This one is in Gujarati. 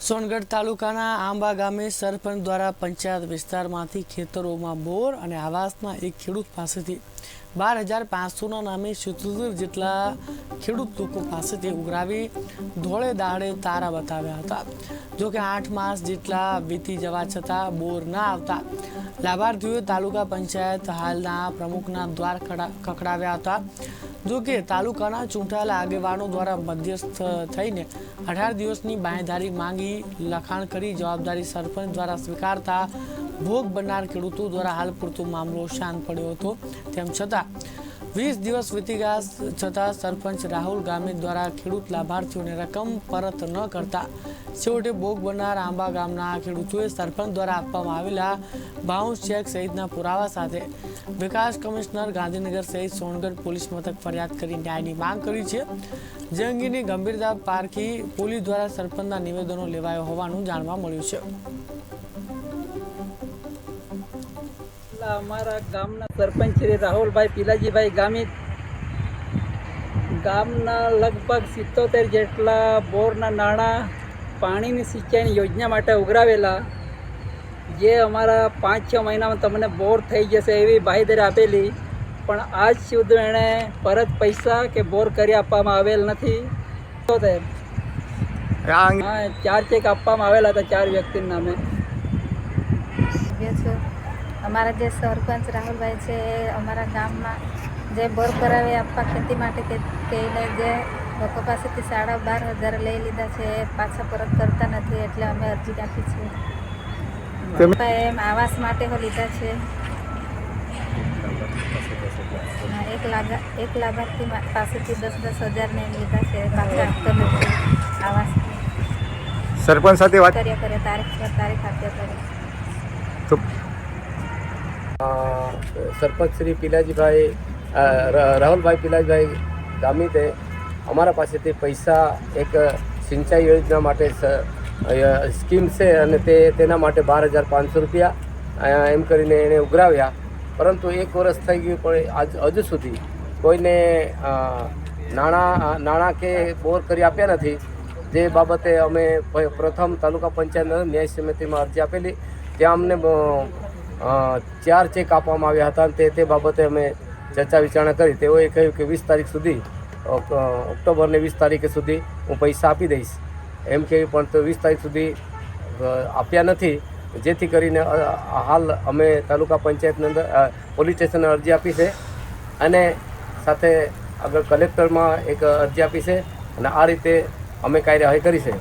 સોનગઢ તાલુકાના આંબા ગામે સરપંચ દ્વારા પંચાયત વિસ્તારમાંથી ખેતરોમાં બોર અને આવાસના એક ખેડૂત પાસેથી 12,500ના નામે 77 જેટલા ખેડૂત લોકો પાસેથી ઉઘરાવી ધોળે દાડે તારા બતાવ્યા હતા। જોકે 8 માસ જેટલા વીતી જવા છતાં બોર ના આવતા લાભાર્થીઓએ તાલુકા પંચાયત હાલના પ્રમુખના દ્વાર ખખડાવ્યા હતા। જોકે તાલુકાના ચૂંટાયેલા આગેવાનો દ્વારા મધ્યસ્થ થઈને 18 દિવસની બાંયધારી માંગી લખાણ કરી જવાબદારી સરપંચ દ્વારા સ્વીકારતા ભોગ બનનાર ખેડૂતો દ્વારા હાલ પૂરતો મામલો શાંત પડ્યો હતો। તેમ છતાં 20 દિવસ વીતી ગયા છતાં સરપંચ રાહુલ ગામે દ્વારા ખેડૂત લાભાર્થીઓને રકમ પરત ન કરતા છેવટે ભોગ બનનાર આંબા ગામના ખેડૂતોએ સરપંચ દ્વારા આપવામાં આવેલા બાઉન્સ ચેક સહિતના પુરાવા સાથે વિકાસ કમિશનર ગાંધીનગર સહિત સોનગઢ પોલીસ મથક ફરિયાદ કરી ન્યાયની માંગ કરી છે। જે અંગેની ગંભીરતા પારખી પોલીસ દ્વારા સરપંચના નિવેદનો લેવાયો હોવાનું જાણવા મળ્યું છે। અમારા ગામના સરપંચ શ્રી રાહુલભાઈ પીલાજીભાઈ ગામિત ગામના લગભગ 77 જેટલા બોરના નાણાં પાણીની સિંચાઈની યોજના માટે ઉઘરાવેલા, જે અમારા 5-6 મહિનામાં તમને બોર થઈ જશે એવી બાંયધરી આપેલી, પણ આજ સુધી એણે પરત પૈસા કે બોર કરી આપવામાં આવેલ નથી। 4 ચેક આપવામાં આવેલા હતા 4 વ્યક્તિના નામે। અમારા જે સરપંચ રાહુલભાઈ છે એ અમારા ગામમાં જે બોર કરાવી આપવા ખેતી માટે કહીને જે લોકો પાસેથી 12,500 લઈ લીધા છે એ પાછા પરત કરતા નથી, એટલે અમે અરજી નાખી છે। એમ આવાસ માટે લીધા છે, એક લાભાર્થી પાસેથી 10,000 ને લીધા છે, પાછા આપતો નથી। આવાસ સરપંચ સાથે વાત કર્યા કરે, તારીખ પર તારીખ આપ્યા કરે। સરપંચ શ્રી પીલાજીભાઈ રાહુલભાઈ પીલાજીભાઈ ગામિતે અમારા પાસેથી પૈસા એક સિંચાઈ યોજના માટે સ્કીમ છે અને તેના માટે 12,500 રૂપિયા એમ કરીને એણે ઉઘરાવ્યા, પરંતુ 1 વર્ષ થઈ ગયું પણ હજુ સુધી કોઈને નાણાં કે બોર કરી આપ્યા નથી। જે બાબતે અમે પ્રથમ તાલુકા પંચાયત ન્યાય સમિતિમાં અરજી આપેલી, ત્યાં અમને 4 ચેક આપવામાં આવ્યા હતા અને તે બાબતે અમે ચર્ચા વિચારણા કરી। તેઓએ કહ્યું કે 20 તારીખ સુધી, ઓક્ટોબરની 20 તારીખે સુધી હું પૈસા આપી દઈશ એમ કહ્યું, પણ તો 20 તારીખ સુધી આપ્યા નથી। જેથી કરીને હાલ અમે તાલુકા પંચાયતની અંદર પોલીસ સ્ટેશને અરજી આપી છે અને સાથે આગળ કલેક્ટરમાં એક અરજી આપી છે અને આ રીતે અમે કાર્યવાહી કરી છે।